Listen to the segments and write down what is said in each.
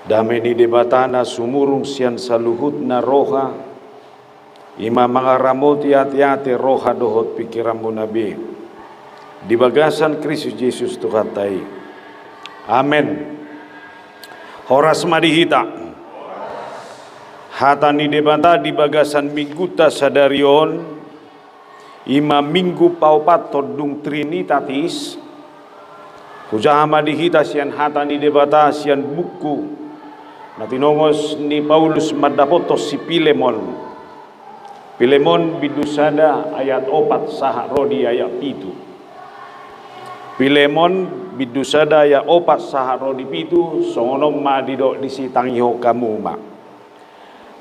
Damai ni debatana sumurung sian saluhut na roha. Ima mga ramot hati-hati roha dohot pikiranmu nabi. Di bagasan Kristus Yesus Tuhan tai. Amen. Horas madihita. Hata ni debata di bagasan mingguta sadarion. Ima minggu paupat todung trinitatis. Kujaha madihita sian hata ni debata sian buku. Natinongos ni Paulus madapotos si Pilemon. Pilemon bidusada ayat 4 saha rodi ayat 7. Pilemon bidusada ayat 4 saha rodi 7 songonom ma didok disitangyo kamu ma.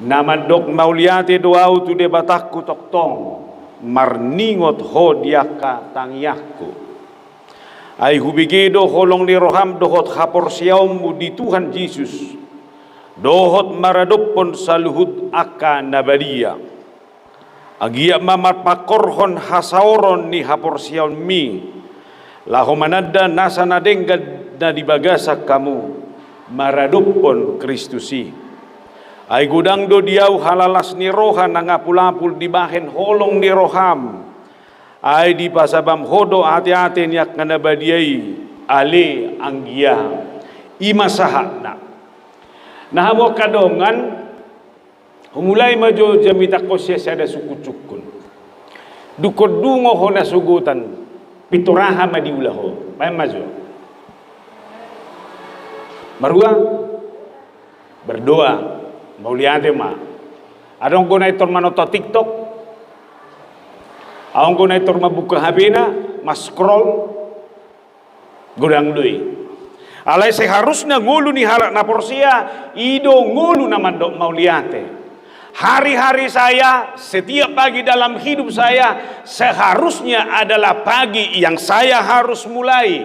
Nama dok mauliate doau tu debatakku toktong marningot hodiaka tangyakku. Ai hubigedo holong ni roham dohot hapor siaum di Tuhan Yesus. Dohot maradopon saluhut aka nabadia. Agia mamat pakorhon hasaoron ni hapor siaun mi. Laho manada nasa nadengga na dibagasa kamu. Maradopon Kristusi. Ay gudang do diau halalas ni roha nangapulapul dibahen holong ni roham. Ay di pasabam hodo hati-hati niyak nganabadiai. Ale anggia. Ima sahatna. Nah mo kadongan humulai majo jamita ko siya sada sukucukun. Dukod dungo ho na sugutan pituraha madiulaho. Pay majo. Marua berdoa mauliate ma. Adong ko na itor manoto TikTok. Adong ko na itor mabuka HP na, ma-scroll gudang doi. Alay seharusnya ngulu ni halak na porsia, ido ngulu na mandok mauliate. Hari-hari saya, setiap pagi dalam hidup saya, seharusnya adalah pagi yang saya harus mulai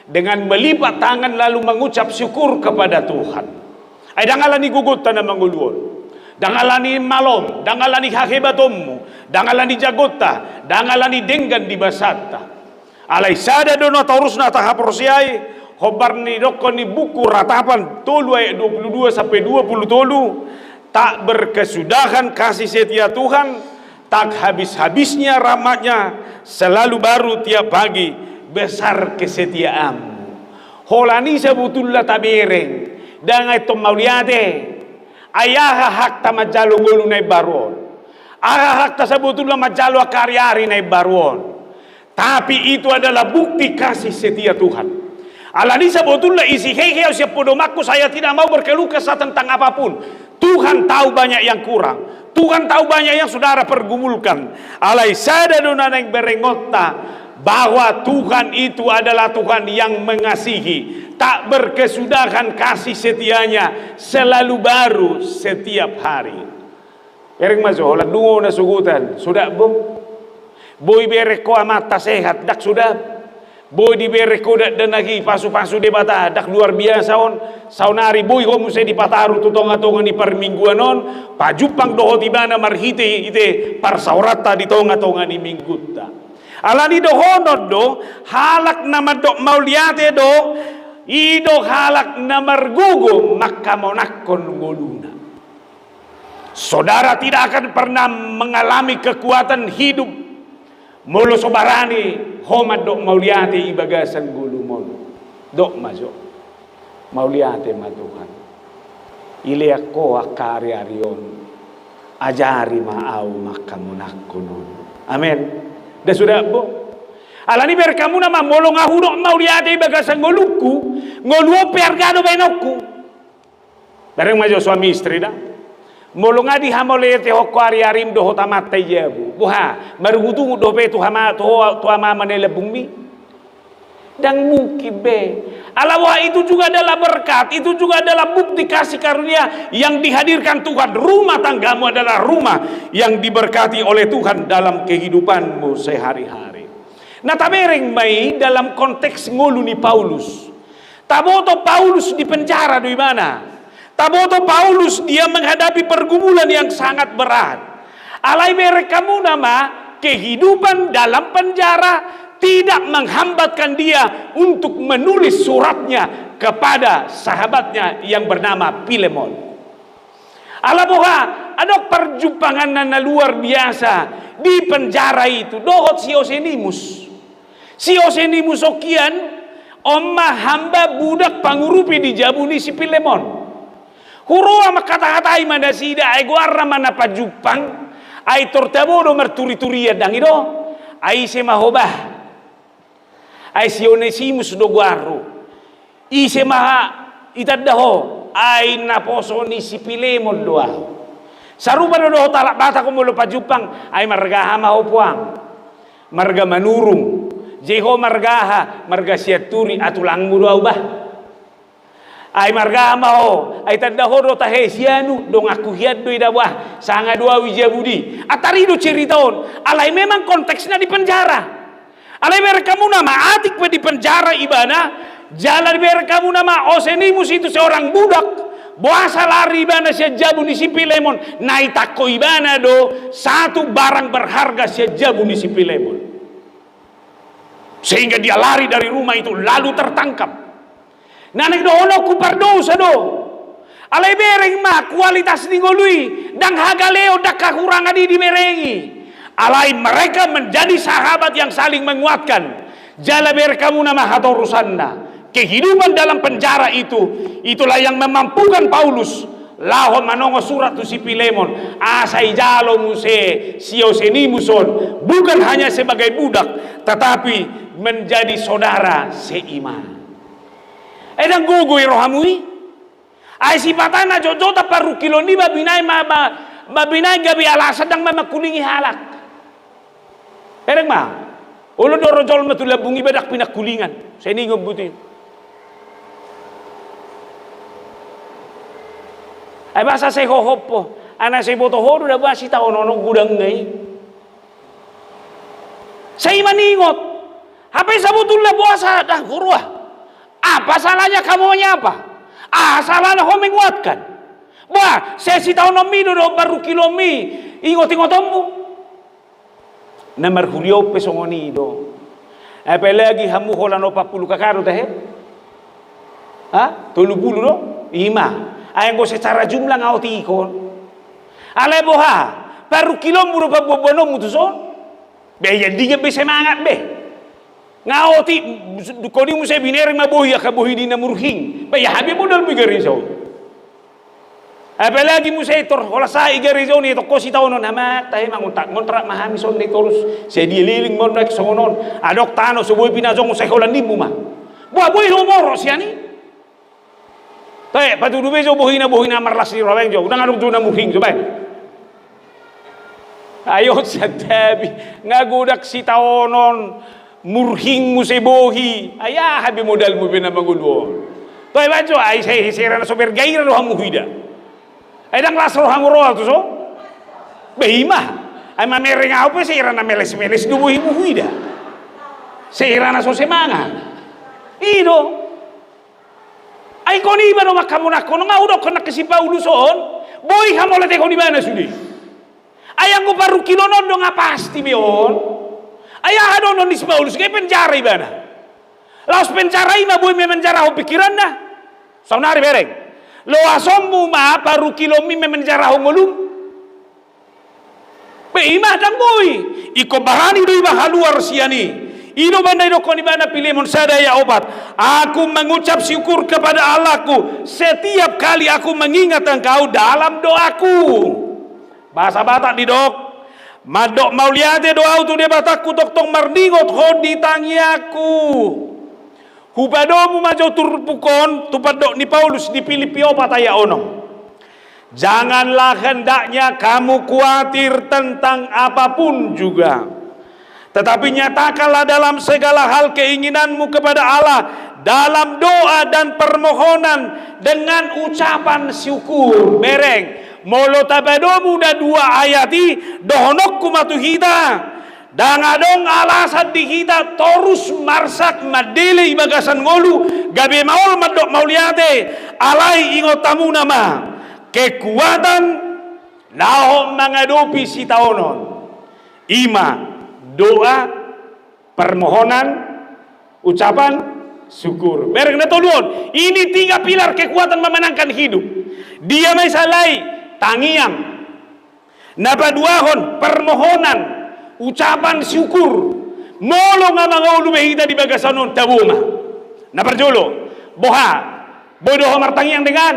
dengan melipat tangan lalu mengucap syukur kepada Tuhan. Ay dangalani gugut na manguluon. Dangalani malom, dangalani hakebatommu, dangalani jagota, dangalani denggan di basata. Alay sada dono taurusna tahaporsiai. Khobar ni dokon ni buku ratapan tolu ayat 22 sampai 20 tolu. Tak berkesudahan kasih setia Tuhan, tak habis-habisnya rahmatnya, selalu baru tiap pagi, besar kesetiaanmu. Holani sebutullah tabereng dengan itu mauliate ayah hak ta majalo ngulu nai baron. Ayah hak ta sebutullah majalo karyari nai baron. Tapi itu adalah bukti kasih setia Tuhan. Alani sebetulnya isi hehe siap podomaku, saya tidak mau berkeluh kesah tentang apapun. Tuhan tahu banyak yang kurang. Tuhan tahu banyak yang saudara pergumulkan. Alai sada dona yang berengota bahwa Tuhan itu adalah Tuhan yang mengasihi, tak berkesudahan kasih setianya selalu baru setiap hari. Ereng maso hola dungo na sugutan. Sudah bom. Boy bereko amata sehat dak sudah. Boy di bereko dan lagi pasu-pasu debata dak luar biasa on saunari boy ko muse di pataru tutonga-tonga di permingguan on pajupang doho tibana marhite ite parsaurata di tonga-tonga di minggutta alani dohonod do halak nama dok mauliate do ido halak namargugo maka monakon ngoluna. Saudara tidak akan pernah mengalami kekuatan hidup molo sobarani homad dok mauliate ibagasan gulu molo dok majo mauliate ma Tuhan ile ako akari arion ajari maau makamunakun. Amen. Da sudah bo alani berkamu nama molo ngahudok mauliate ibagasan goluku ngoluo pergado benokku bareng majo suami istri dah molo ngadi hamolete hokko ari-arim doho tamatta jabu buha marugutu dope tu hama tu ama manele bumi dan mungkin be alawa itu juga adalah berkat, itu juga adalah bukti kasih karunia yang dihadirkan Tuhan. Rumah tanggamu adalah rumah yang diberkati oleh Tuhan dalam kehidupanmu sehari-hari. Nah tabereng mai dalam konteks ngulu ni Paulus taboto Paulus di penjara di mana. Taboto Paulus dia menghadapi pergumulan yang sangat berat. Alai merekamu nama kehidupan dalam penjara tidak menghambatkan dia untuk menulis suratnya kepada sahabatnya yang bernama Filemon. Alaboha ada perjumpangan na luar biasa di penjara itu. Dohot si Osenimus. Si Osenimus okian omma hamba budak pangurupi di jabuni si Filemon. Hurua makata-katai mana sida ay guarna mana pajupang ay tortabodo merturi-turia dang ido ay se mahobah ay si Onesimus do guarro ise maha itadaho ay naposo ni si Filemon doa saruba do talak bata ko mulo pajupang ay margaha mahopuang marga manurung jeho margaha marga siaturi atulang mo doa bah ay margaha maho ay tadaho do tahesianu dong aku hiad do idawah sanga doa wijabudi atari do ceritaon alay memang konteksnya di penjara. Alay kamu nama adik di penjara ibana jalan kamu nama Osenimus itu seorang budak buasa lari ibana sejabu ni si Filemon naitako ibana do satu barang berharga sejabu ni si Filemon sehingga dia lari dari rumah itu lalu tertangkap nanek do ono kupardosa do alay bereng ma kualitas ningolui dang hagaleo dak kakurangan di merengi alai mereka menjadi sahabat yang saling menguatkan. Jalaber kamu nama hatorusanna. Kehidupan dalam penjara itulah yang memampukan Paulus. Laho manongo surat tu si Filemon. Asai jalo muse si Osenimuson. Bukan hanya sebagai budak, tetapi menjadi saudara seiman. Edang gugoi rohamui. Ay sipatana jojota parukiloni babinay gabi alasan dang mamakulingi halak. Ereng mah, ulo dorojol matu labungi badak pinakulingan. Saya ini ngebutin. Ay basa saya hohopo, anak saya boto horo dah basi tahu nono gudang ngai. Saya maningot, apa yang sebetulnya puasa dah kurwa? Apa salahnya kamu apa? Salahnya kau menguatkan. Wah, saya si tahu nomi do baru kilomi, ingot-ingotommu. Namar Julio pesongonido. Apalagi hamu hola no 40 kakaro teh. Ha? 30 do? 5. Ayang go secara jumlah ngau tikon. Ale boha, paru kilo muro pa bobono mutuson. Be ya diga be semangat be. Ngau ti kodi mu se binere mabohi ka bohi dina murhing. Be ya habi modal bigari so. Apalagi musaitor wala sa igarizo ni to kosi tawon nama tahi manguntak ngontrak mahami son ni torus se dililing mon rek songon adok tano suboy pinazong sa holan nimu ma buah boy nomor siani tahe patudu bezo bohina marlas ni raweng jo udang adok juna muhing jo bay ayo sadabi ngagudak si tawonon murhing musebohi ayah habi modal mu bina mangudwo tahe bajo ay say hisira na sober gaira ro hamuhida Edang las rohang roh tu so, behimah. Ay mamereng apa sih irana meles dubuh ibu huida. Seirana so semangat. Ido. Ay koni ba no makamu nakono nga udah kena kesipa uluson. Boy hamole te koni bana sudi. Ayang ko paru kilonon do nga pasti beon. Ayah ado non dispa ulus kay penjara ibana. Laos penjara ima boy me penjara ho pikiran na. Saunari bereng. Lo asommu ma paru kilomi menjara hongolum be imah dang boy iko bahani do ibah luar siani ino bandai do koni bana Filemon sadaya obat aku mengucap syukur kepada Allahku setiap kali aku mengingat engkau dalam doaku bahasa Batak di dok madok mauliate doa tu de Batakku tong mardingot hodi tangiaku Hubadomu majo turpukon tupadok ni Paulus dipilih pio pataya ono. Janganlah hendaknya kamu khawatir tentang apapun juga. Tetapi nyatakanlah dalam segala hal keinginanmu kepada Allah dalam doa dan permohonan dengan ucapan syukur. Bereng molo tabadomu da dua ayati dohonokku matuhita. Dangadong alasan di kita torus marsak madele ibagasan ngolu gabe maul madok mauliate alai ingotamu nama kekuatan lahom menghadapi si taonon ima doa permohonan, ucapan syukur. Mereka tolong. Ini 3 pilar kekuatan memenangkan hidup. Dia may salay tangiang. Napaduahon permohonan, ucapan syukur. Molo nga mga ulubehita di bagasanon tabuma. Naparjolo. Boha. Boy doho martangiang dengan.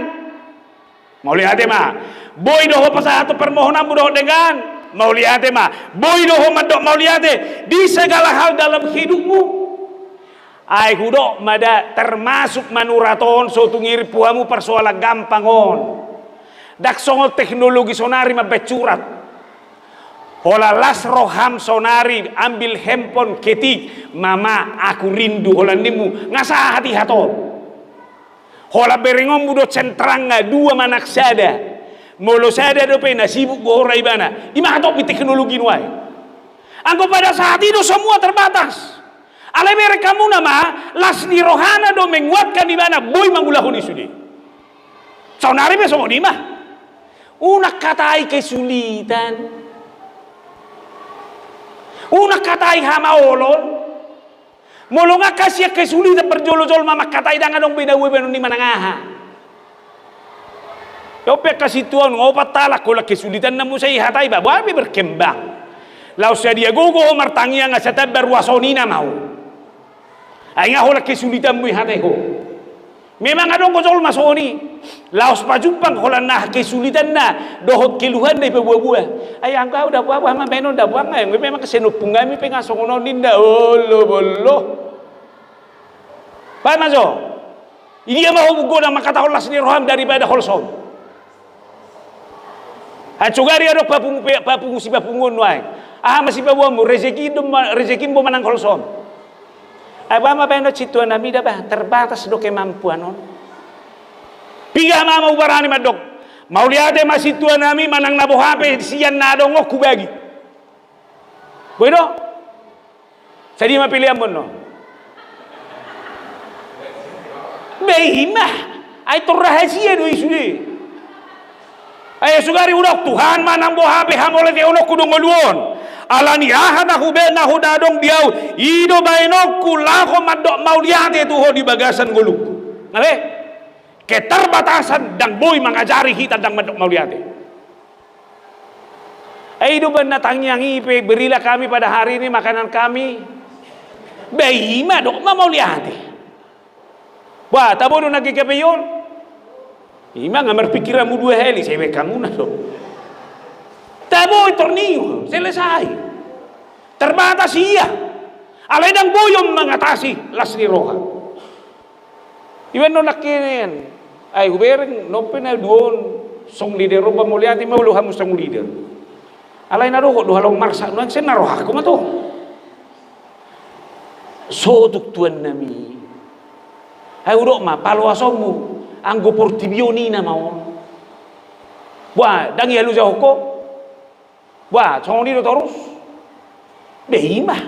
Mauliate ma. Boy doho pasahato permohonan mo doho dengan. Mauliate ma. Boy doho madok mauliate. Di segala hal dalam hidupmu. Ay kudo mada termasuk manuraton so tungir puamu persoalan gampangon. Daksongol teknologi sonari mabecurat. Hola las roham sonari ambil handphone ketik. Mama aku rindu hola nimu ngasa hati haton. Hola berengom budo centranga 2 manak sada. Molo sada dope na sibuk gohora ibana. Ima hatok di teknologi nuai. Anggo pada saat itu semua terbatas. Ale mereka kamu nama las di rohana do menguatkan di mana boy mangulahun isudi. Sonari be somo di mah. Unak katai kesulitan, unak katai hamaolon, molonga kasih kesulitan berjolo-jolo mama katai dengan dong beda webe ni manangaha. Yope kasih tuan ngopat talak kola kesulitan namu saya hatai bawa berkembang. Lau dia gogo martangia ngasata berwasonina mau. Ainga hola kesulitan mu hatai ho. Memang ada gojol masoni. Laos pajumpang hola nah kesulitan na dohot keluhan dari buah-buah. Ay angka udah buah mah beno udah buah ngai. Memang kesenupung kami pengasongono ninda. Olo bolo. Pak Mazo. Ini yang mau goda makata hola sendiri roham daripada holsom. Hacugari ada papung si papungun wae. Masih bawamu rezeki mo manang holsom. Abang mabendo cituan nami dah bah terbatas do kemampuan on. Piga mama ubarani madok. Mau lihat masih tuan nami manang nabo HP sian nado ngok kubagi. Bueno. Jadi ma pilihan bono. Behima. Ay to rahasia do isudi. Ay sugari udok Tuhan manang bo HP hamole te ono kudung ngoluon. Alani ahana hubena hudadong diau ido bainokku laho madok mauliate tuho di bagasan guluk. Nale keterbatasan dan boy mengajari kita dan madok mauliate. Ido benatang yang ipe berilah kami pada hari ini makanan kami. Bayi madok mauliate. Wah tabono nagi kepeyon. Ima ngamar pikiranmu 2 heli sewe kamu na do. Taboy tornio, selesai. Terbatas iya. Alay ng boyong mengatasi las ni roha. Iwan no nakinin. Ay hubereng no na doon song leader ro pamuliati mauluhan mo song leader. Alay na roho duhalong marsa no sen naroha ko mato. So tuktuan nami. Ay uro ma paluasom mo ang goportibioni na mao. Wah, dang yalu sa hoko. Wah, chongni do terus. Behima.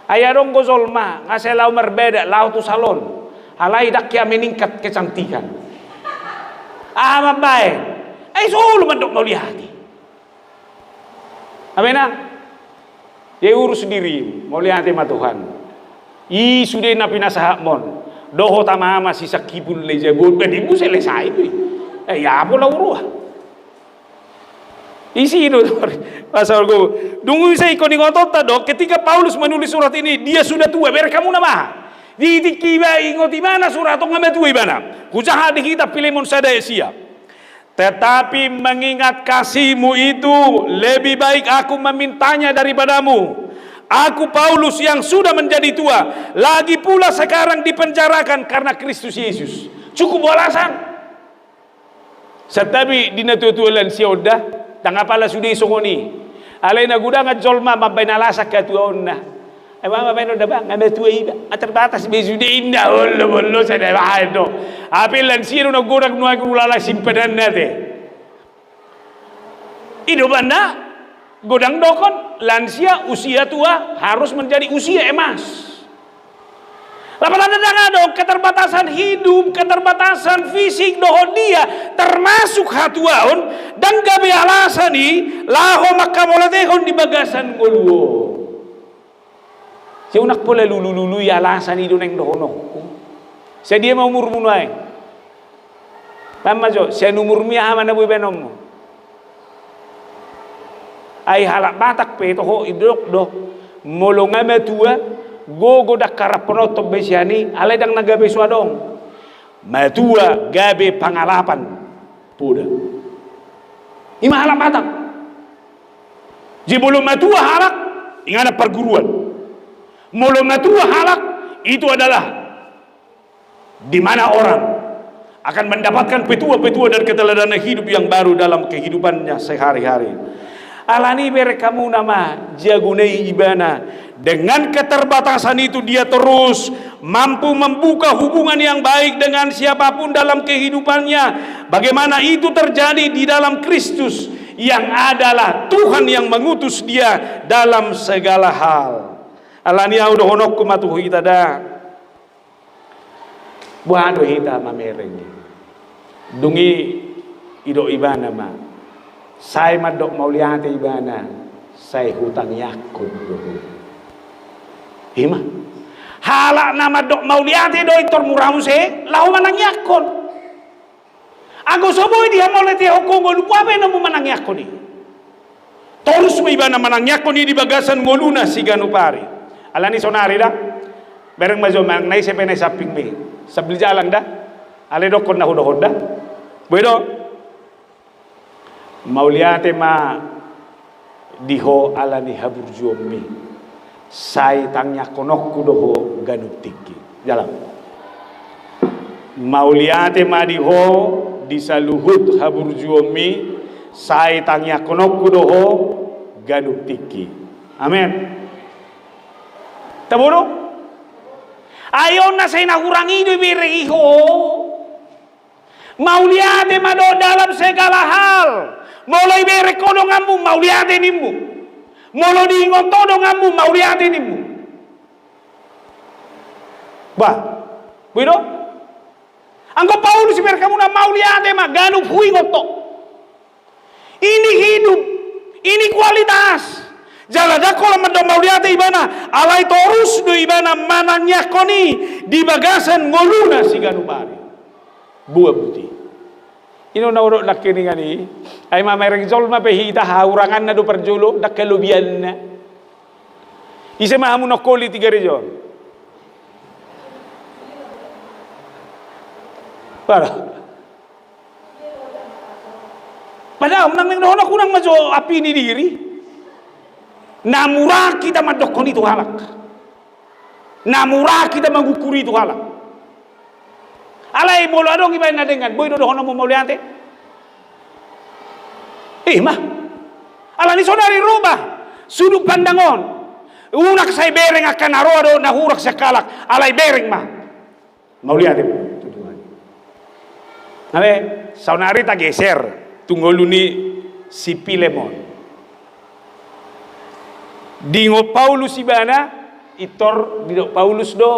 Ayarong gozolma, ngasih lau berbeda, lau tu salon. Halai dak ya meningkat kecantikan. Baik. Solo mandok mau lihat. Amena. Dia urus sendiri, mau lihat sama Tuhan. Sudah napi nasahakmon. Doho tamama si sakibul lejabun, bedimu selesai itu. Ya apa lau uruah. Isi itu pasal gue dungu saya ikut ngotot tado ketika Paulus menulis surat ini dia sudah tua biar kamu nama di kiba ingot di mana surat atau ngamet tua mana kucaha di kitab Filemon sada Asia tetapi mengingat kasihmu itu lebih baik aku memintanya daripadamu aku Paulus yang sudah menjadi tua lagi pula sekarang dipenjarakan karena Kristus Yesus cukup alasan setapi dinatutulan siodah tangapala sudi songoni alay na gudang at jolma mabainalasak katuon na ay mabaino da ba ngametuay ba aterbatas be sudi inda ollo sa debado apil lan sino na gudang nuay kulala simpadan nate ido banda gudang dokon lansia usia tua harus menjadi usia emas. Lapan ada dong keterbatasan hidup, keterbatasan fisik dohon dia termasuk hatuaon dan gabe alasani laho makamolatehon di bagasan goluo. Siya unak pula lulululuy alasan ido neng dohono. Siya dia mau umur munay. Tama jo, siya numur miya haman na buy benom mo. Ay halak batak pe to ho idok do. Molo nga matua gogo dak karapono to besiani alay dang nagabe suadong. Matua gabe pangalapan puda. Ima halak batak. Jibulum matua halak ingana perguruan. Molo matua halak itu adalah di mana orang akan mendapatkan petua-petua dan keteladanan hidup yang baru dalam kehidupannya sehari-hari. Alani bere kamu nama jagunei ibana. Dengan keterbatasan itu dia terus mampu membuka hubungan yang baik dengan siapapun dalam kehidupannya. Bagaimana itu terjadi di dalam Kristus yang adalah Tuhan yang mengutus dia dalam segala hal. Alani audo honok kumatuh kita dah. Buano hita mamereng dungi ido ibana ma sai madok mauliate ibana sai hutang yakut dohu hima halak nama dok mauliate do itor muramu se lau manang yakon aku soboy dia molete hokongo lupa apa namu manang yakon ni terus ibana manang yakon ni di bagasan ngoluna si ganupari alani sonari dah bereng mazo mang nai sepene saping me sabli jalan dah ale dokon na hudo honda bedo mauliate ma diho alani haburjuo mi sai tangnya konok kudoho ganup tiki jalan mauliate ma diho disaluhut haburjuo mi sai tangnya konok kudoho ganup tiki amen tabono ayo na say nakurangi do biriho mauliate mado dalam segala hal mulai bere kodonganmu mauliate nimmu molo di ngotodonganmu mauliate nimmu bah bido angko Paulus bere kamu na mauliate maganu hui ngoto ini hidup ini kualitas jalada kalau mado mauliate ibana alai torus do ibana manangnya koni di bagasan ngoluna si ganubari buah putih ino na urut lakini ngani ay mamereng zol mapehita haurangan na do perjulo dak kelubian na ise mahamu nokoli tiga rejo para padahal nang dohono kunang majo api ni diri namura kita madokon itu halak namura kita mengukuri itu halak alai bolo adong ibain na dengan boy do hono mo mauliante mah alani saudari rubah sudut pandangon unak sai bereng akan arodo na hurak sekalak alai bereng mah mauliante tujuan ale saunari ta geser tunggoluni si Pilemon dingo Paulus ibana itor didok Paulus do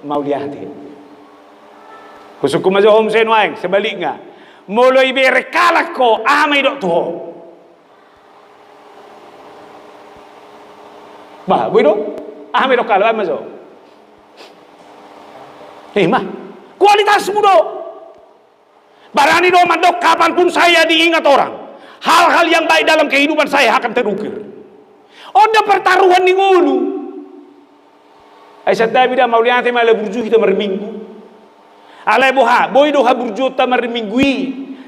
mauliante kusukum aja hom senwaeng sebaliknya mulai berekalak ko amai dok tuh bah bodo amai dok kalau amai so mah kualitas mudo barani do mandok kapanpun saya diingat orang hal-hal yang baik dalam kehidupan saya akan terukir ada pertaruhan di ngulu Aisyah Dabidah mauliate malah burju kita merminggu alai boha boy do haburjota marmingui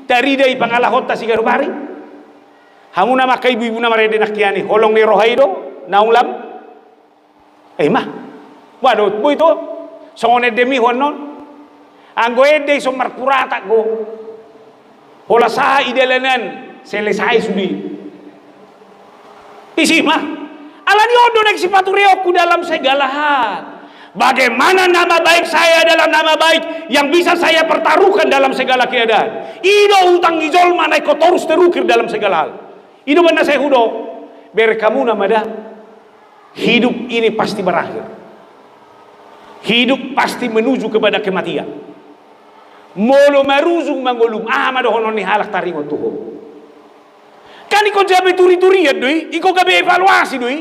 dari dai pangalahota sigarubari hamu nama kai ibu nama rede nakiani holong ni rohaido naulam mah waduh boy to songone demi honon anggo ede so marpurata go hola saha idelenan selesai sudi isi mah alani odo nek sifatu reoku dalam segala hal. Bagaimana nama baik saya adalah nama baik yang bisa saya pertaruhkan dalam segala keadaan. Ido utang gijol mana ikut terus terukir dalam segala hal. Ido mana saya hudo berkamu nama dah. Hidup ini pasti berakhir. Hidup pasti menuju kepada kematian. Molo maruzung mangolum amado honon ni halak taringon tuho. Kan iko jabe turi-turi ya doi, iko gabe evaluasi doi.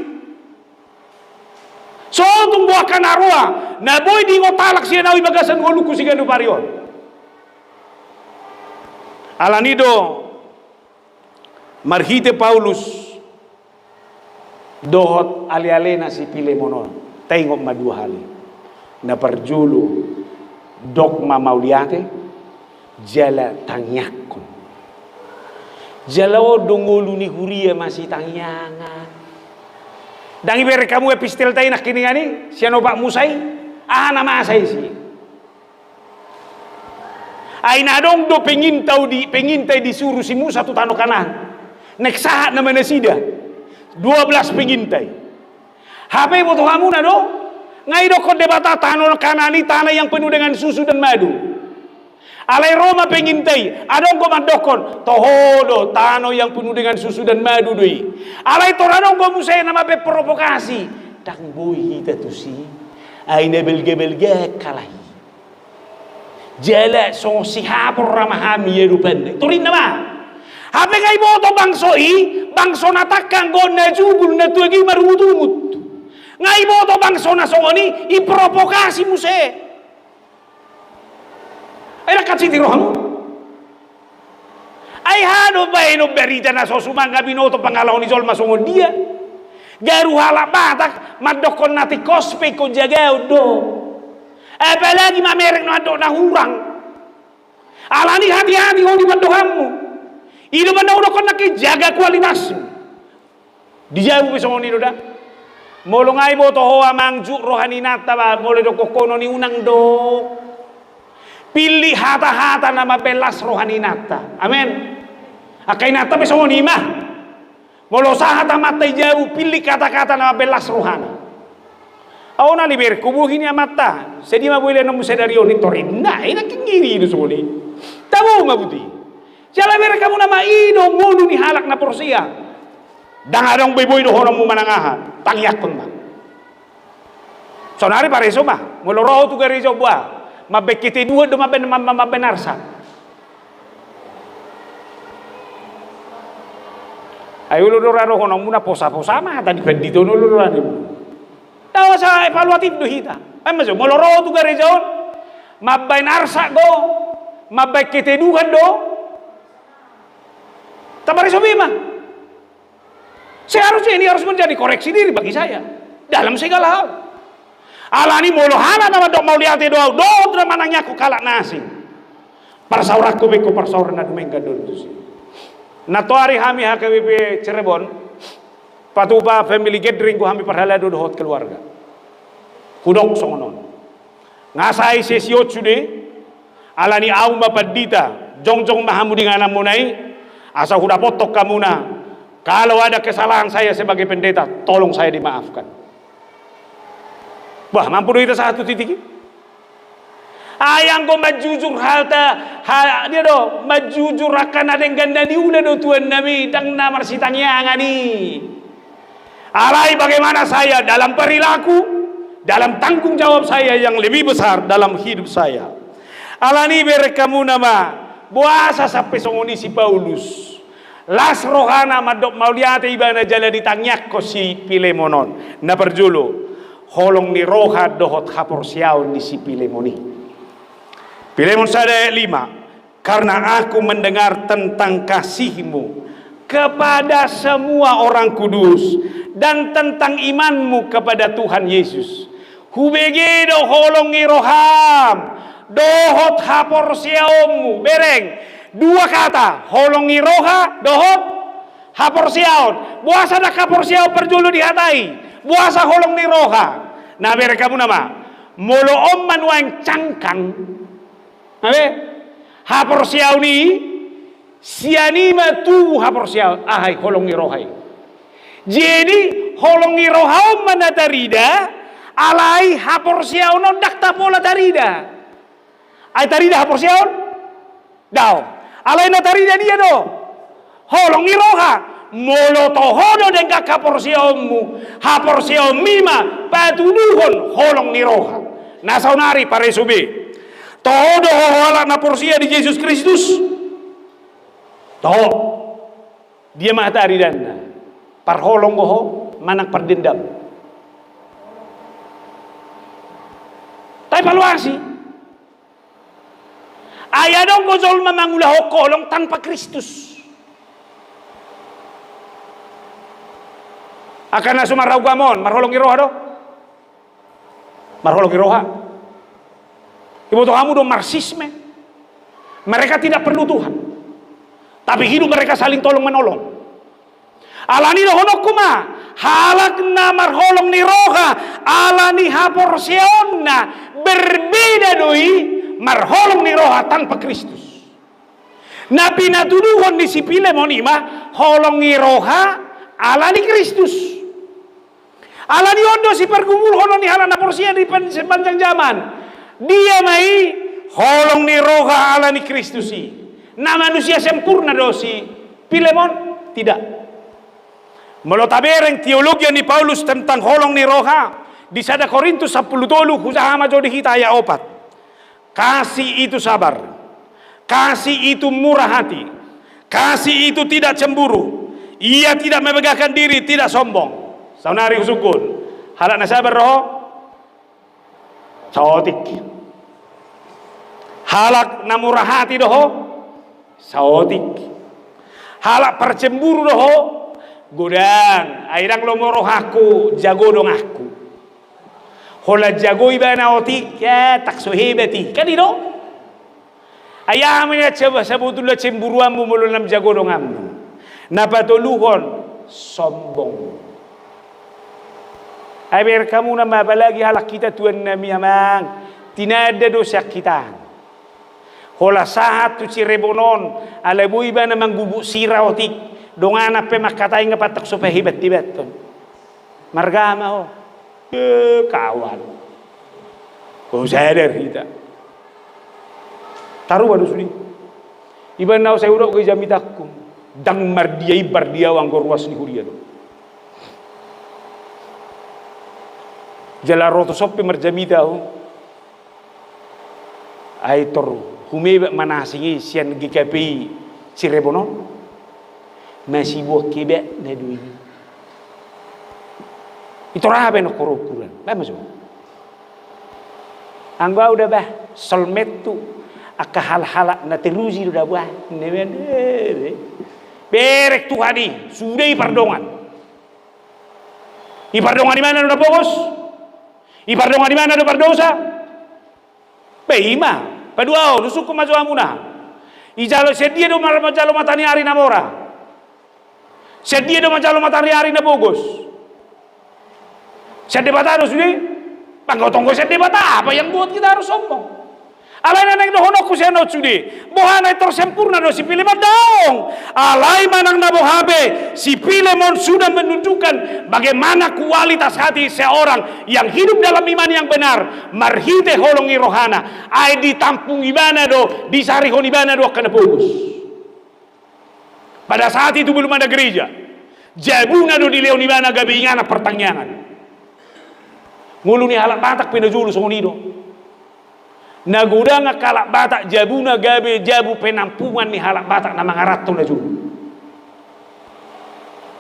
So tumbuhkan arwah na boy di ngotalak siya nawi bagasan ngoluku si ganu parion. Alanido marhite Paulus dohot ali-alena si Pilemonon tengok madua hali na parjulu dogma mauliate jala tangyakon jalaw dongolu ni huria masih tangyangan dangi bere kamu epistel tay nak kini ngani siano Pak Musai nama saya si ay nadong do pengintay disuruh si Musa tu tano kanan nek sahat na manasida 12 pengintay HP boto kamu na do ngai do ko debata tano kanani tanah yang penuh dengan susu dan madu alai Roma pengintay adong ko mandokon tohodo tano yang penuh dengan susu dan madu doi alai toranong ko Musa nama be provokasi dang boy hita tu si ay na belge kalai jala so si hapor ramahami yerupan turin nama hape ngai boto bangso natakang go na jugul na tuagi marutumut ngai boto bangso na songoni iprovokasi Muse ay nakatsi tirohamu ay hano ba ino berita na so sumanga binoto pangalaw ni Zol masongon dia garu halak batak madokon nati kospe ko jagaw do apalagi mamerek no adok na hurang alani hati-hati ho di bandohanmu ido bandoh kon nak jaga kualitasmu dijauh besong ni doda molongai boto hoa mangjuk rohani nata ba mole do kokono ni unang do pilih hata-hata nama belas rohani nata amen akai nata besong ni mah molo sahata mata jauh pilih kata-kata nama belas rohani au na liber kubuhin ya mata sedi ma boleh nomu sedario ni torinda ina kingiri itu soli tabu mabuti jala ber kamu nama ido ngulu ni halak na porsia dang adong boy do hono mu manangahan tangyak pun bang sonari pareso mah moloro tu gariso bua mabekete dua do mabenarsa ayo lo raro hono mu na posa-posa mah tadi pendito lo rani tawa sa evaluatif do hita ay maso moloro tu garejon mabay narsa go mabay keteduhan do tabari sobima seharusnya ini harus menjadi koreksi diri bagi saya dalam segala hal alani molohana nama dok mau lihat do manangnya aku kalak nasi parsaurakku beko parsaur na dumengga dontus na to hari hami HKBP Cirebon patupa family gathering ko hami parhala do hot keluarga kudok songonon ngasai sesio cude alani au mapadita jongjong mahamudi ngana munai asa huda potok kamuna kalau ada kesalahan saya sebagai pendeta tolong saya dimaafkan wah mampu do itu satu titik ayang ko majujur dia do majujur akan ada yang ganda di udah do tuan nabi dang namar sitangnya ngani alai bagaimana saya dalam perilaku, dalam tanggung jawab saya yang lebih besar dalam hidup saya. Alani berekamu nama buasa sampai songoni si Paulus. Las rohana madok mauliate ibana jala ditangyak ko si Pilemonon. Na perjulo holong ni roha dohot hapor siaw ni si Pilemoni. Pilemon sada 5. Karena aku mendengar tentang kasihmu kepada semua orang kudus dan tentang imanmu kepada Tuhan Yesus. Hubegedo holongi roham dohot hapor siaomu bereng dua kata holongi roha dohot hapor siaon buasa dak hapor siao perjulu dihatai buasa holongi roha nah bereng kamu nama molo omman wang cangkang abe hapor siao ni sianima tu hapor siao ahai holongi rohai jadi holongi roham mana tarida alai hapor siao non dak tapola tarida ai tarida hapor siao dao alai na tarida dia do holongi roha molo tohodo dengka hapor siaomu hapor siao mima patuduhon holongi roha nasaunari paresubi tohodo hohala na porsia di Yesus Kristus toh dia mata aridana parholong goho manak perdendam Tapi evaluasi. Ayah dong gozol memangulah kolong tanpa Kristus. Akan nasu marau gamon, marholong iroha do. Marholong iroha. Ibu tuh kamu do marxisme. Mereka tidak perlu Tuhan. Tapi hidup mereka saling tolong menolong. Alani do honok kuma. Halak na marholong ni roha. Alani haporsionna. Berbeda doi. Marholong ni roha tanpa Kristus. Na pinatuduhon ni si Pilemon ima. Holong ni roha. Alani Kristus. Alani ondo si pergumul holong ni halana porsia di sepanjang zaman. Dia mai holong ni roha alani Kristusi. Na manusia sempurna dosi Pilemon tidak. Melotabereng teologi ni Paulus tentang holong ni roha di 1 Korintus 10 usaha majodi kita ayat 4. Kasih itu sabar. Kasih itu murah hati. Kasih itu tidak cemburu. Ia tidak memegahkan diri, tidak sombong. Saunari usukun. Halak na sabar roho. Saotik. Halak na murah hati doho. Saotik. Halak percemburu doho. Godang. Airang lomoro aku. Jago dong aku. Hola jago ibana otik. Ya tak sohebati. Kan itu? Ayamnya coba sebetulnya cemburuanmu melulam jago dong ammu. Napatuluhon. Sombong. Aber kamu nama apalagi halak kita Tuhan Nabi Amang. Tidak ada dosa kita. Hola sahat tu cirebonon. Ala buiba na manggubuk siraotik. Dongan apa makatai ngapatak supaya hibat-hibat. Margama oh. Kawan. Kau sadar kita. Taruh waduh suni. Iban nau saya udah ke jamitakum. Dang mardiai bardiawang gorwas ni huria do. Jala roto sopi marjamita ho. Ai toru humebe manasingi sian GKPI Cirebonon. Masih buah kebe na duwi. Itu rabe no korukuran. Ba masuk. Angba udah bah solmet tu aka hal-halak na teruzi udah buah. Nemen berek tu hadi sudah ipardongan. Ipardongan di mana udah bogos? Ipardongan di mana udah berdosa? Beima, padua nusuku maju amuna. Ijalo sedia do majalo matani hari namora. Sedia do majalo matani hari na bogos. Sedih bata harus ni, panggotonggo sedih bata apa yang buat kita harus sombong? Alai nanang dohonok kusenot sudi, bohana tersempurna do si Pilemon daong. Alai manang na bohabe, si Pilemon sudah menunjukkan bagaimana kualitas hati seorang yang hidup dalam iman yang benar. Marhite holongi rohana, ai ditampung ibana do, disarihon ibana do kena fokus. Pada saat itu belum ada gereja, jabuna do di leon ibana gabe ingana pertanyaan. Nguluni halak batak pinajulu songonido. Naguda nga kalak batak jabuna gabe jabu penampungan ni halak batak na mangarat to na julu.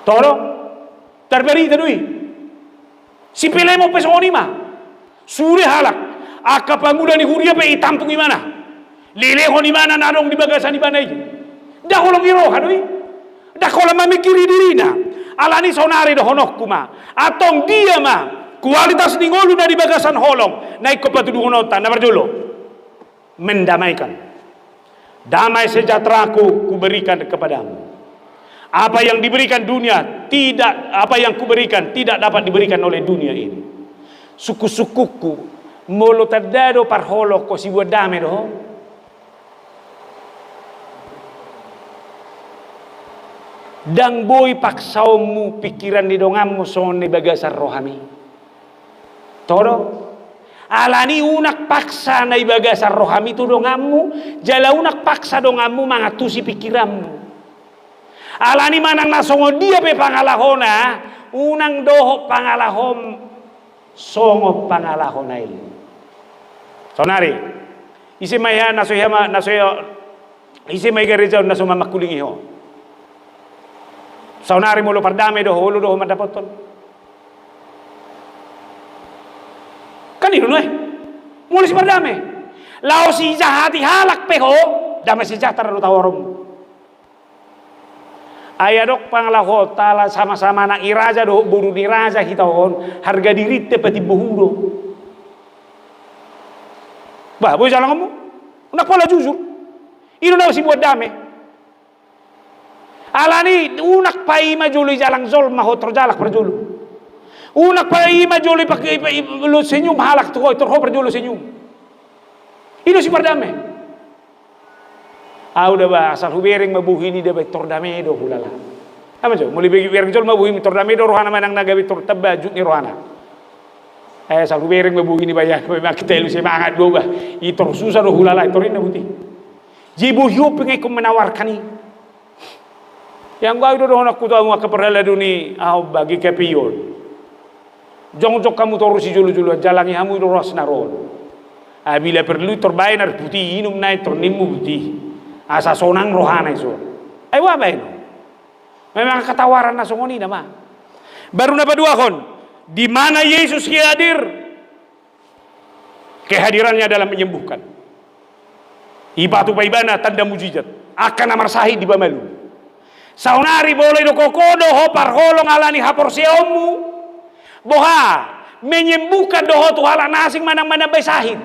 Toro terberi tadui. Si Pilemon pesoni ma. Suri halak aka panguda ni huria pe itampung imana. Leleho ni mana nanong di bagasan di mana itu. Dah kolong iroha doi. Dah kolong mamikiri dirina. Alani sonari do honok kuma. Atong dia ma kualitas ningolu na di bagasan holong. Naik ko patudungonotan na berjolo. Mendamaikan. Damai sejahteraku kuberikan kepadamu. Apa yang diberikan dunia tidak, apa yang kuberikan tidak dapat diberikan oleh dunia ini. Suku-sukuku molo tadado parholo ko si buat damai do. Dang boy paksaumu pikiran di dongammu son bagasan rohani. Toro alani unak paksa na ibagasan rohami tu dongammu, jala unak paksa dongammu mangatusi pikiranmu. Alani manang nasongo dia pe pangalahona, unang doho pangalahom songo pangalahona ini. Sonari, isi maya nasoyama nasoyo, isi maya gereja nasoma makulingi ho. Sonari mulu pardame doho, ulu doho madapoton. Kan itu Mulai si berdamai. Lau si jahati halak peho, damai sejahtera do tawarung. Ayah dok panglaho tala sama-sama anak iraja do buru niraja kita on harga diri tepati buhudo. Bah, boleh jalan kamu? Nak pola jujur. Ini dah si buat damai. Alani unak pai majuli jalan zol maho terjalak perjulu. Unak pai majuli pakai lu senyum halak tu terho perjulu senyum. Ini si berdamai. Udah bah asal hubering mabuhi ni dia betor damai do hulala. Apa jo? Mulai bagi hubering jol mabuhi betor damai do rohana manang naga betor tabajut ni rohana. Asal hubering mabuhi ni bayar memang kita lu semangat do bah. Itor susah do hulala itor ini buti. Jibu hiup pengen menawarkan ni. Yang gua do nak ku tahu ke perala duni bagi kepion. Jong-jong kamu torusi julu-julu jalangi hamu do ros naron. Bila perlu terbaik nar putih inum naik ternimu putih. Asa sonang rohana iso. Ayo apa ini? Memang ketawaran na songoni nama. Baru napa dua kon. Di mana Yesus hadir? Kehadirannya dalam menyembuhkan. Ibatu paibana tanda mujizat. Akan amar sahid di bamalu. Saunari boleh do kokodo ho parholong alani haporsiomu. Boha menyembuhkan doho tu hala nasing manang-manang besahid.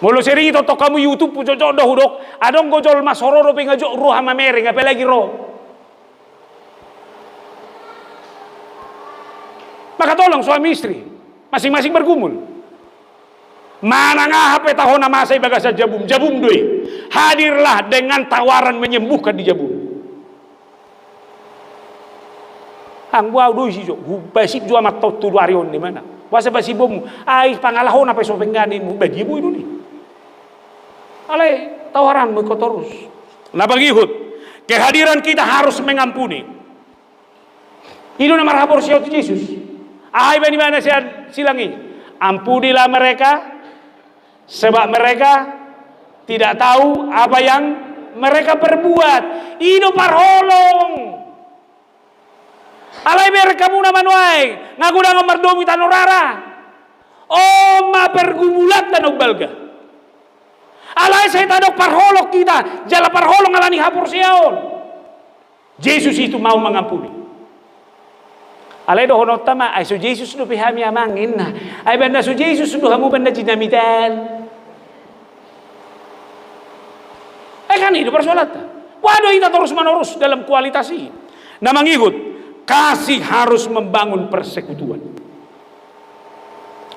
Mulu sering itu kamu YouTube pucok dah hudok. Adong gojol mas horor pengajok roh sama mereng apa lagi roh. Maka tolong suami istri masing-masing bergumul. Mana ngahap tahun nama saya bagasa jabum doi. Hadirlah dengan tawaran menyembuhkan di jabum. Ang buau doi sih jo. Basip jo amat tau tudu arion di mana. Wasa basip bom. Ai pangalahon apa so pengganin bagi ibu ini. Alai tawaran kau terus. Nah bangihut, kehadiran kita harus mengampuni. Itu nama rapor siapa Yesus. Ahai bani mana saya silangi. Ampunilah mereka, sebab mereka tidak tahu apa yang mereka perbuat. Itu parholong. Alai mereka muna manuai, ngagudang merdomi tanorara. Ma pergumulat dan obalga. Alai saya tadok parholok kita, jala parholong alani hapur siaon. Yesus itu mau mengampuni. Alai do honot tama, ay so Yesus do pihami amangin na. Ay banda so Yesus do hamu banda jinamitan. Ay kan itu persoalan. Waduh kita terus menerus dalam kualitas ini. Nah mengikut, kasih harus membangun persekutuan.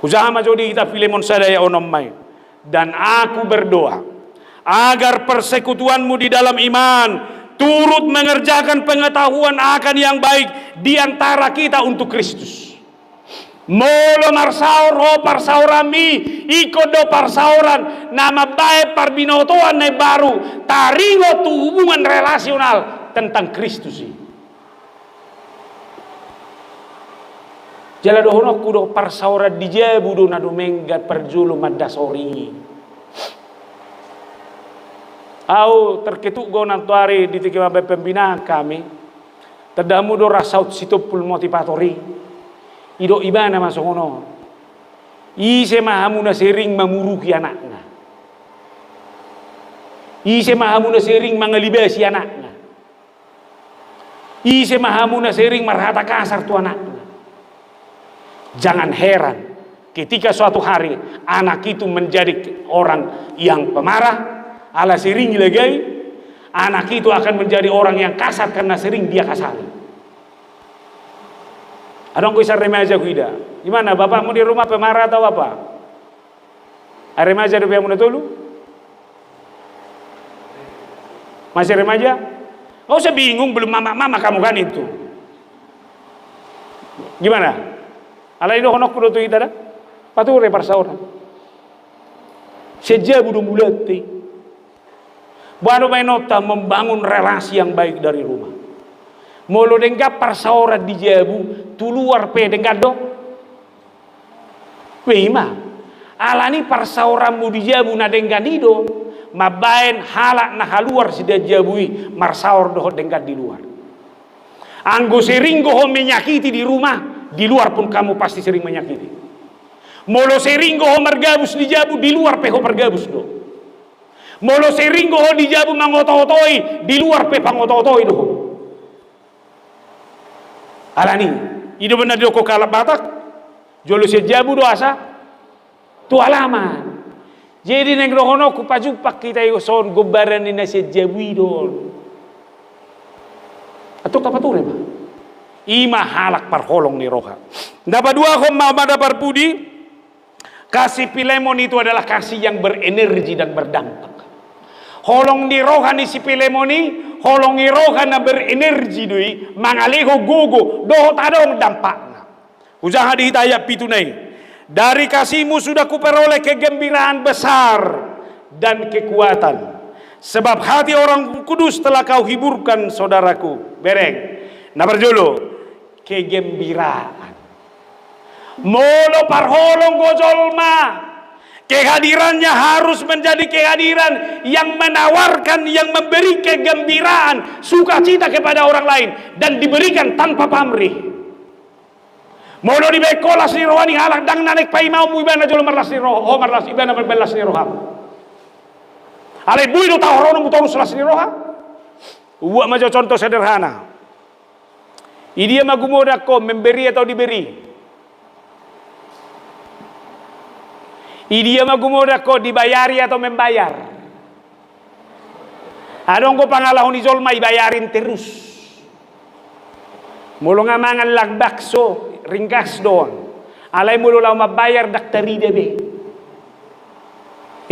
Usaha majodi kita Filemon sadaya onomai. Dan aku berdoa agar persekutuanmu di dalam iman turut mengerjakan pengetahuan akan yang baik di antara kita untuk Kristus. Molo marsaur ho parsaurami ikut do parsauran nama baik parbinotoan ne baru taringo tu hubungan relasional tentang Kristus ini. Jala dohono kudo parsaura dijabu do na domenggat perjulu madasori. Au terketuk go nantuari di tiga pembinaan kami. Terdamu do rasaut situpul motivatori. Ido ibana masono. Ise mahamuna sering memuruki anaknya. Ise mahamuna sering mengelibasi anaknya. Ise mahamuna sering marhata kasar tu anaknya. Jangan heran ketika suatu hari anak itu menjadi orang yang pemarah, ala sering legai, anak itu akan menjadi orang yang kasar karena sering dia kasari. Adong kisah remaja kuida. Gimana bapakmu di rumah pemarah atau apa? Remaja dia mau dulu? Masih remaja? Gak usah bingung belum mama kamu kan itu. Gimana? Alai do honok kudo tu kita dah. Pature parsaura. Sejak budu mulati. Baru mainota membangun relasi yang baik dari rumah. Molo denggap parsaura di jabu tu luar pe denggado. Wema. Alani parsaura mu di jabu na dengganido. Mabain halak na haluar sida jabui marsaur do denggat di luar. Anggo sering go menyakiti di rumah. Di luar pun kamu pasti sering menyakiti. Molo seringo ho margabus di jabu di luar pe ho margabus do. Molo seringo ho di jabu mangoto-otoi di luar pe pangoto-otoi do. Alani, ido benar do ko kalap batak. Jolo se jabu do asa. Tu alaman. Jadi neng rohono ku pajupak kita yo son gobaran ni se jabu idon. Atau kapature ba? Ima halak parholong ni roha. Dapat dua ko mada parpudi. Kasih Filemon itu adalah kasih yang berenergi dan berdampak. Holong ni rohani si Filemoni, holong ni rohana berenergi doi, mangaleho gogo, doho tadong dampakna. Usaha dihitayap pitunai. Dari kasihmu sudah kuperoleh kegembiraan besar dan kekuatan. Sebab hati orang kudus telah kau hiburkan, saudaraku. Bereng. Nabarjolo, kegembiraan. Molo parholong gojolma, kehadirannya harus menjadi kehadiran yang menawarkan, yang memberi kegembiraan, sukacita kepada orang lain, dan diberikan tanpa pamrih. Molo di bekolas ni rohani halak dang nanek pai mau mu ibana jolo marlas ni roh, ho marlas ibana berbelas ni roham. Ale bui do tahu rono mutorus las ni roha. Uwa majo contoh sederhana. Idia magumoda ko memberi atau diberi. Dia magumoda ko dibayari atau membayar. Adong ko pangalahon izol may bayarin terus. Mulo nga mangan lagbakso ringkas doon. Alay mulo lang mabayar daktari debe.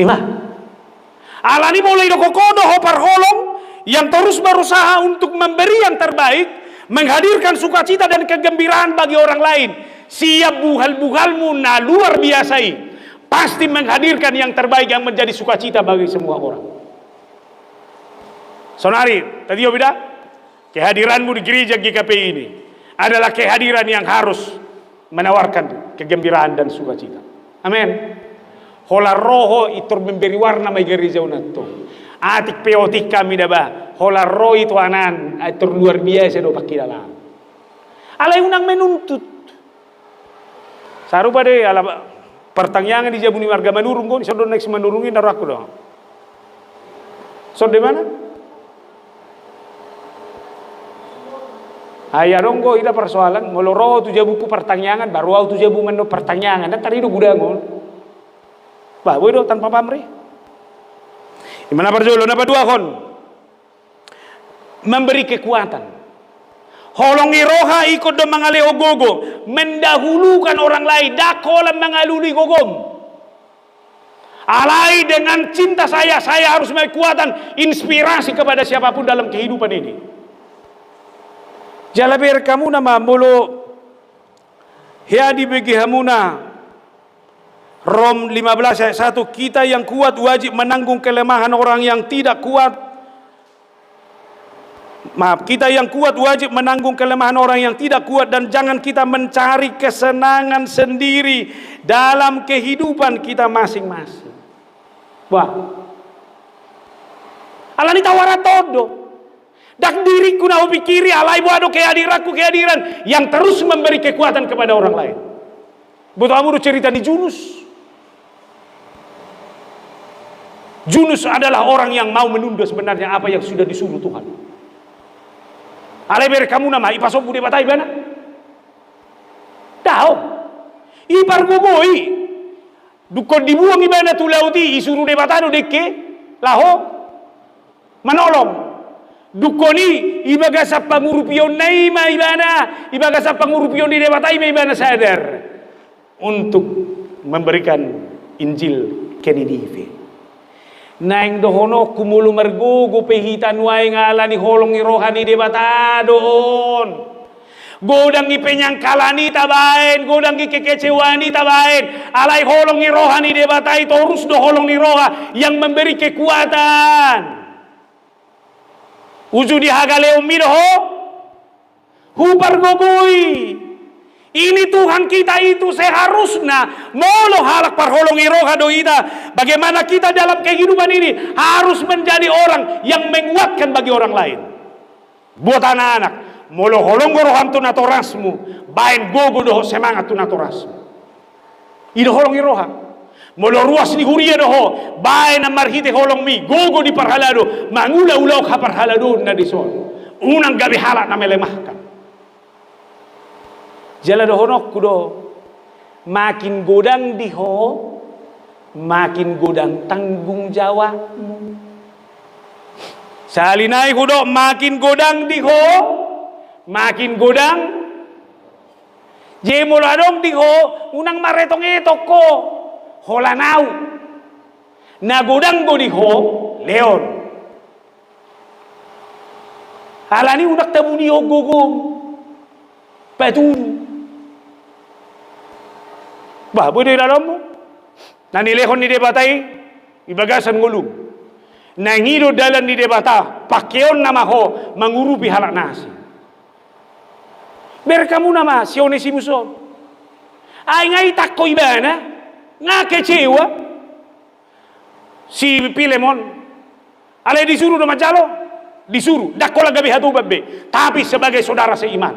Ima. Alani mulai do kokodo ho parholong yang terus berusaha untuk memberi yang terbaik, menghadirkan sukacita dan kegembiraan bagi orang lain. Siap buhal-buhalmu na luar biasa. Pasti menghadirkan yang terbaik yang menjadi sukacita bagi semua orang. Sonari, tadi beda? Kehadiranmu di gereja GKP ini adalah kehadiran yang harus menawarkan kegembiraan dan sukacita. Amin. Hola roho itu memberi warna mai gereja unato. Atik peotik kami daba. Hola roho itu anan itu luar biasa do pakidalam. Alai unang menuntut. Sarupa deh ala pertanyaan di jabuni warga menurung kok, sodon next menurungin darah aku dong. So di mana? Ayah dong kok ida persoalan. Moloro tu jabuku pertanyaan, baru aku tu jabu mendo pertanyaan. Dan tadi do gudangon. Bah, boy do tanpa pamrih. Gimana perjolo? Napa dua kon? Memberi kekuatan. Holongi roha ikut do mangaleo gogo, mendahulukan orang lain, dakolam mengaluli gogom. Alai dengan cinta saya harus memberi kekuatan, inspirasi kepada siapapun dalam kehidupan ini. Jalabir kamu nama mulu hiadi bagi hamuna Rom 15 ayat 1, kita yang kuat wajib menanggung kelemahan orang yang tidak kuat. Maaf, kita yang kuat wajib menanggung kelemahan orang yang tidak kuat, dan jangan kita mencari kesenangan sendiri dalam kehidupan kita masing-masing. Wah, alani tawara todo. Dak diriku na pikiri alai buado kehadiran yang terus memberi kekuatan kepada orang lain. Butuh amuru cerita di Junus. Junus adalah orang yang mau menunda sebenarnya apa yang sudah disuruh Tuhan. Alai ber kamu nama ipasok bude batai bana. Tahu. Ipar goboi. Dukon dibuang ibana tu lauti isuruh de batano dekke laho manolong. Dukoni ibaga sa pangurupion naima ibana, ibaga sa pangurupion di de batai me ibana sadar untuk memberikan Injil ke Ninive. Naing dohono kumulu mergogo pehitan wae ngalani holong rohani debatadon. Godang ipenyangkalani tabaen, godang kekecewani tabaen. Alai holong rohani debatai terus do holong roha yang memberi kekuatan. Uju dihagaleo midoho. Hupar gogoi. Ini Tuhan kita itu seharusnya molo halak parholongi roha doita. Bagaimana kita dalam kehidupan ini harus menjadi orang yang menguatkan bagi orang lain. Buat anak-anak, molo holong roham tu natorasmu, bain gogo doh semangat tu natorasmu. Ido holong iroha. Molo ruas ni huria doho, bae na marhite holong mi, gogo di parhalado, mangula-ulau ka parhalado na dison. Unang gabi halak na melemahkan. Jala dohonok kudo, makin godang diho, makin godang tanggung jawabmu. Salinai kudo, makin godang diho, makin godang. Jemuladong diho, unang maretong etoko. Holanau nagodang bodiho leon alani unak tabuni ogogom patun bah bodoh dalam nani lehon ni debatai ibagasan ngulung nangido dalan ni debata pakeon nama ho mangurupi halak nasi berkamu nama sione si muso ay ngai takko ibana nga kecewa si Pilemon alai disuruh do majalo disuruh dakola gabi hatu babbe tapi sebagai saudara seiman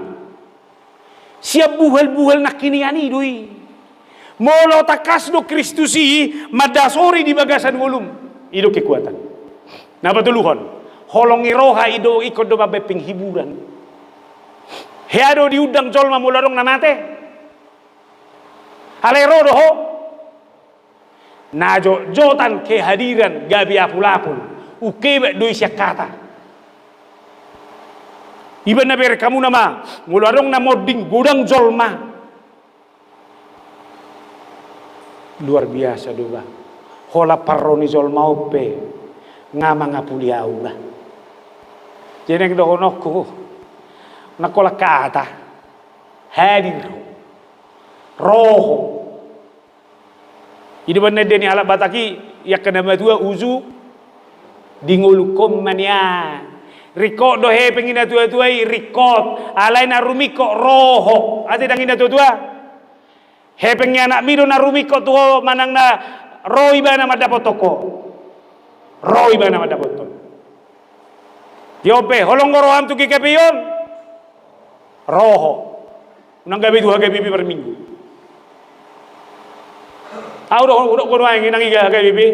siap buhel-buhel nak kiniani doi molo takas do Kristusi madasori di bagasan ngulum ido kekuatan na batuluhon holongi roha ido ikut do babbe penghiburan heado diudang jolma muladong namate alai ro doho najo jotan kehadiran gabi apul-apul ukebe doi syakata iba na ber kamu nama ngularong na moding gudang jolma luar biasa doba hola parroni jolma ope ngama ngapuliau ba jeneng dohonokku nakola kata hadir roho ini benar deni alat bataki ya kena madua uzu dingulukom mania record dohe pengina tua-tua record alai narumiko roho ate dangina tua-tua he pengen anak mido narumiko tuo manang na roi bana madapotoko roi bana madapoto diope holong roham tu kikepion roho unang gabi dua gabi per minggu udah kono yang nang iga kayak bibi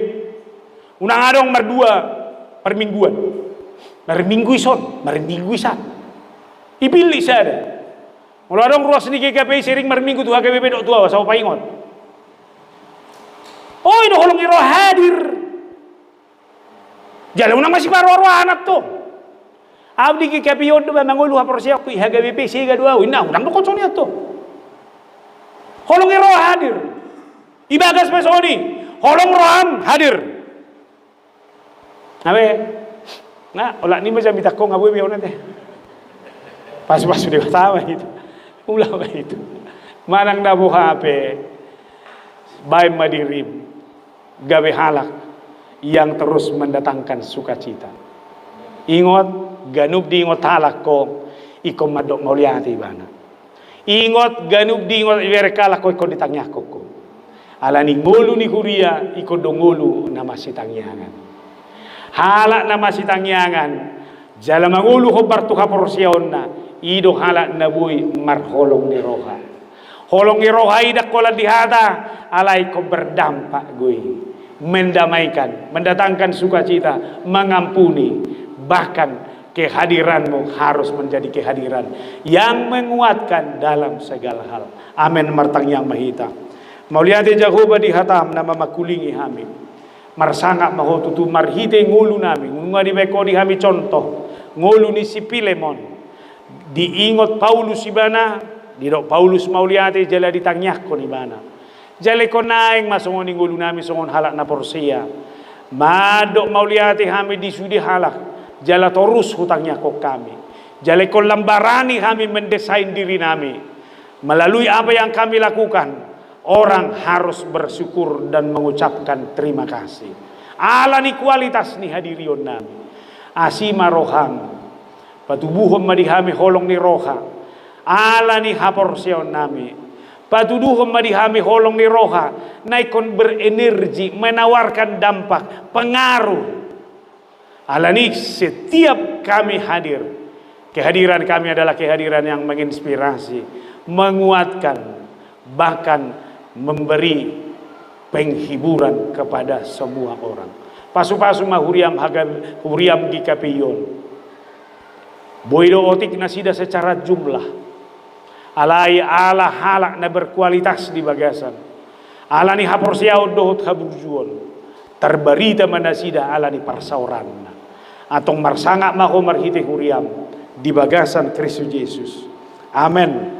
unang adong merdua per mingguan mar minggu ison mar minggu isan ipili sada mulo adong ruas ni KPI sering mar minggu tuh KPI dok tua sawo paingon oh itu holong iro hadir jalan unang masih baru anak tuh abdi KPI ondo mangulu haporsia ku KPI siga dua unang do konsoni tuh holong iro hadir ibagas pesoni holong roham hadir abe nah olah ni macam bitak ko ngabu biau nanti pas sudah tahu itu ulah itu manang nabu hape baik madirim gawe halak yang terus mendatangkan sukacita ingot ganub di ingot halak ko ikom madok mauliati bana ingot ganub di ingot iberkala ko ikon ditangnya ko alani ngolu ni huria iko dongolu nama sitangyangan halak nama sitangyangan jala mangulu hobar tu kaporsiaonna ido halak nabui marholong ni roha holong ni roha idak kola dihata alai ko berdampak gue mendamaikan mendatangkan sukacita mengampuni bahkan kehadiranmu harus menjadi kehadiran yang menguatkan dalam segala hal amin martang yang mahita Mauliati Jehovah di hatam nama makulingi hami marsangak mahotutu marhite ngulu nami ngunga di beko di hami contoh ngulu ni si Pilemon diingot Paulus ibana di dok Paulus Mauliati jala ditangyak ko ni bana jale ko naing masongon ni ngulu nami songon halak na porsia madok Mauliati hami disudi halak jala torus hutangnya ko kami jale ko lambarani kami mendesain diri nami melalui apa yang kami lakukan orang harus bersyukur dan mengucapkan terima kasih. Alani kualitas ni hadirion nami. Asima roham. Patubuhom madihami holong ni roha. Alani haporsion nami. Patuduhom madihami holong ni roha. Naikon berenergi, menawarkan dampak, pengaruh. Alani setiap kami hadir. Kehadiran kami adalah kehadiran yang menginspirasi, menguatkan, bahkan memberi penghiburan kepada semua orang. Pasu-pasu mahuriam huriam di kapiyon. Boido otik nasida secara jumlah. Alai ala halak na berkualitas di bagasan. Ala ni haporsia dohot haburjuon. Terbarita manasida ala ni parsauran. Atong marsanga mako marhite huriam di bagasan Kristus Yesus. Amen.